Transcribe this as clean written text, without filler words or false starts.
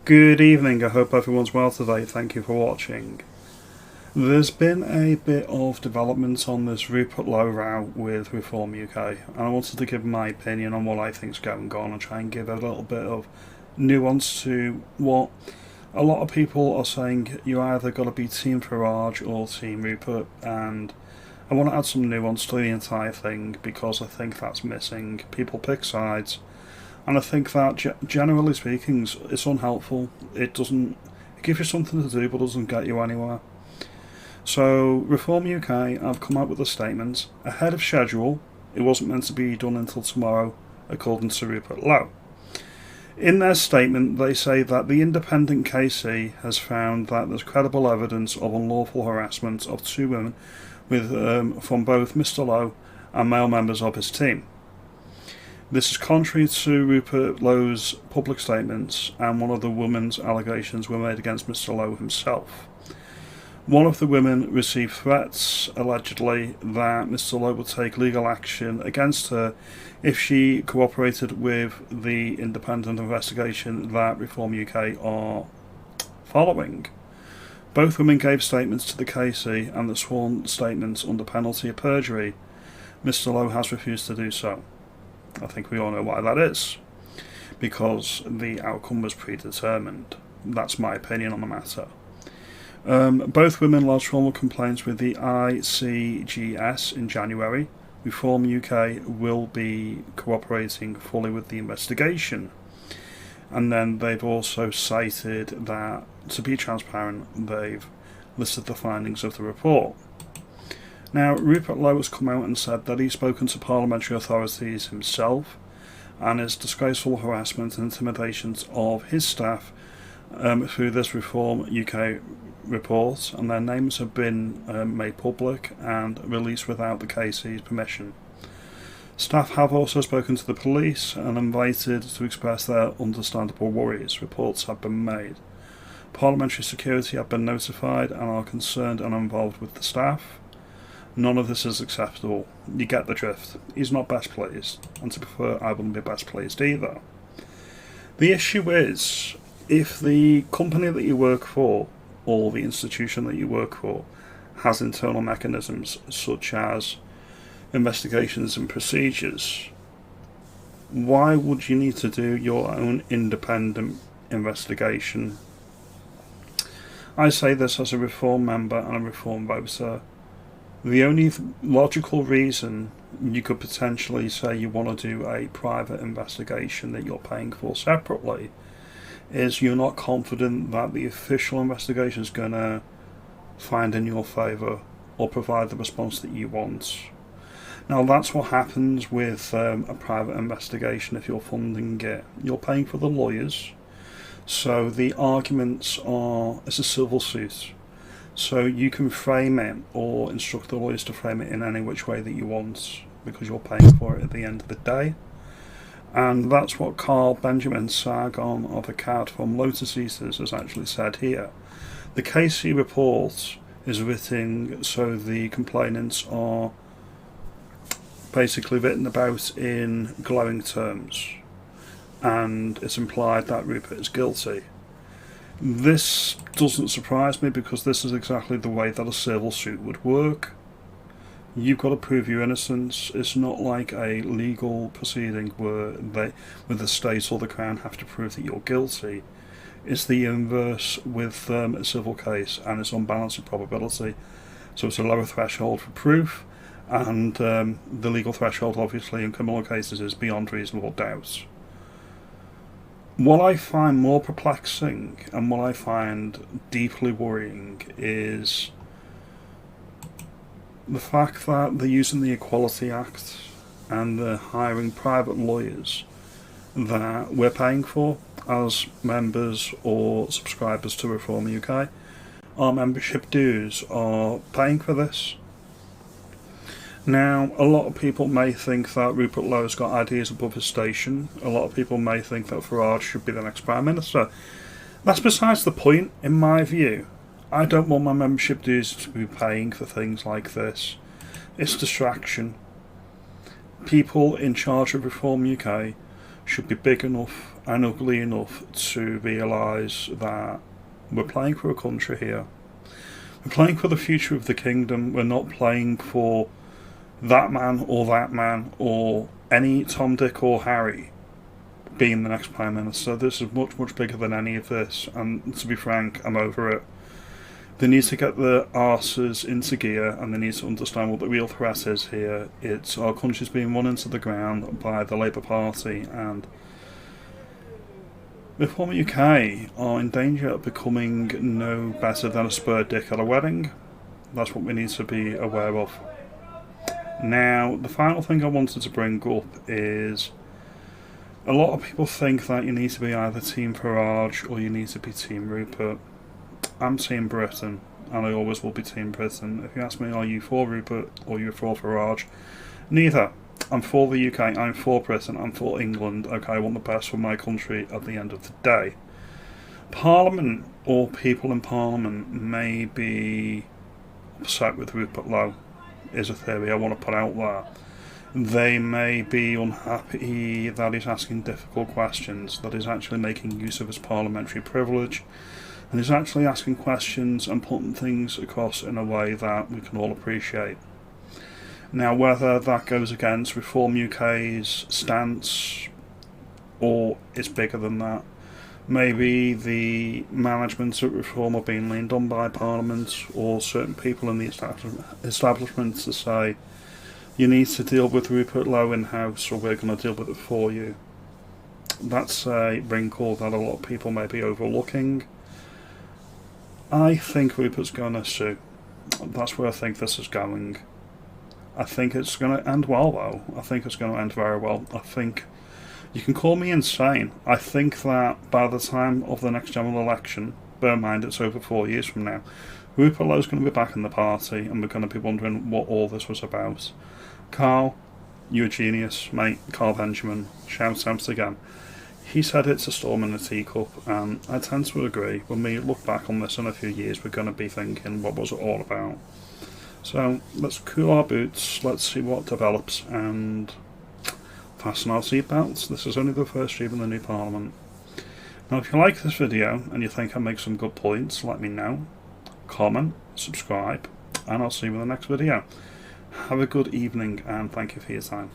Good evening, I hope everyone's well today, thank you for watching. There's been a bit of development on this Rupert Lowe row with Reform UK, and I wanted to give my opinion on what I think's going on and try and give a little bit of nuance to what a lot of people are saying. You either got to be Team Farage or Team Rupert, and I want to add some nuance to the entire thing because I think that's missing. People pick sides, and I think that generally speaking it's unhelpful. It gives you something to do but doesn't get you anywhere. So Reform UK have come out with a statement ahead of schedule. It wasn't meant to be done until tomorrow, according to Rupert Lowe. In their statement they say that the independent KC has found that there's credible evidence of unlawful harassment of two women from both Mr Lowe and male members of his team. This is contrary to Rupert Lowe's public statements, and one of the women's allegations were made against Mr Lowe himself. One of the women received threats, allegedly, that Mr Lowe would take legal action against her if she cooperated with the independent investigation that Reform UK are following. Both women gave statements to the KC, and the sworn statements under penalty of perjury. Mr Lowe has refused to do so. I think we all know why that is, because the outcome was predetermined. That's my opinion on the matter. Both women lodged formal complaints with the ICGS in January. Reform UK will be cooperating fully with the investigation. And then they've also cited that, to be transparent, they've listed the findings of the report. Now, Rupert Lowe has come out and said that he's spoken to parliamentary authorities himself, and his disgraceful harassment and intimidations of his staff through this Reform UK report, and their names have been made public and released without the KC's permission. Staff have also spoken to the police and invited to express their understandable worries. Reports have been made. Parliamentary security have been notified and are concerned and involved with the staff. None of this is acceptable. You get the drift. He's not best pleased, and to be fair, I wouldn't be best pleased either. The issue is, if the company that you work for, or the institution that you work for, has internal mechanisms such as investigations and procedures, why would you need to do your own independent investigation? I say this as a Reform member and a Reform voter. The only logical reason you could potentially say you want to do a private investigation that you're paying for separately is you're not confident that the official investigation is going to find in your favour or provide the response that you want. Now that's what happens with a private investigation if you're funding it. You're paying for the lawyers, so the arguments are, it's a civil suit. So you can frame it or instruct the lawyers to frame it in any which way that you want, because you're paying for it at the end of the day. And that's what Carl Benjamin Sargon of the CAD from Lotus Eaters has actually said here. The KC report is written so the complainants are basically written about in glowing terms, and it's implied that Rupert is guilty. This doesn't surprise me because this is exactly the way that a civil suit would work. You've got to prove your innocence. It's not like a legal proceeding where the state or the Crown have to prove that you're guilty. It's the inverse with a civil case, and it's unbalanced probability. So it's a lower threshold for proof, and the legal threshold obviously in criminal cases is beyond reasonable doubt. What I find more perplexing and what I find deeply worrying is the fact that they're using the Equality Act and they're hiring private lawyers that we're paying for as members or subscribers to Reform UK. Our membership dues are paying for this. Now, a lot of people may think that Rupert Lowe's got ideas above his station. A lot of people may think that Farage should be the next Prime Minister. That's besides the point, in my view. I don't want my membership dues to be paying for things like this. It's distraction. People in charge of Reform UK should be big enough and ugly enough to realise that we're playing for a country here. We're playing for the future of the kingdom. We're not playing for that man or any Tom, Dick or Harry being the next Prime Minister. This is much, much bigger than any of this, and to be frank, I'm over it. They need to get the arses into gear, and they need to understand what the real threat is here. It's our country's being run into the ground by the Labour Party, and Reform UK are in danger of becoming no better than a spurred dick at a wedding. That's what we need to be aware of. Now, the final thing I wanted to bring up is a lot of people think that you need to be either Team Farage or you need to be Team Rupert. I'm Team Britain, and I always will be Team Britain. If you ask me, are you for Rupert or you for Farage? Neither. I'm for the UK, I'm for Britain, I'm for England. Okay, I want the best for my country at the end of the day. Parliament, or people in Parliament, may be upset with Rupert Lowe, is a theory I want to put out there. They may be unhappy that he's asking difficult questions, that he's actually making use of his parliamentary privilege, and he's actually asking questions and putting things across in a way that we can all appreciate. Now, whether that goes against Reform UK's stance or it's bigger than that, maybe the management at Reform are being leaned on by Parliament or certain people in the establishment to say, you need to deal with Rupert Lowe in-house or we're going to deal with it for you. That's a wrinkle that a lot of people may be overlooking. I think Rupert's going to sue. That's where I think this is going. I think it's going to end well, though. I think it's going to end very well. I think, you can call me insane, I think that by the time of the next general election, bear in mind it's over 4 years from now, Rupert Lowe's going to be back in the party and we're going to be wondering what all this was about. Carl, you're a genius, mate. Carl Benjamin, shout out again. He said it's a storm in a teacup, and I tend to agree. When we look back on this in a few years, we're going to be thinking, what was it all about? So let's cool our boots, let's see what develops, and fasten our seatbelts. This is only the first stream in the new Parliament. Now, if you like this video and you think I make some good points, let me know. Comment, subscribe, and I'll see you in the next video. Have a good evening, and thank you for your time.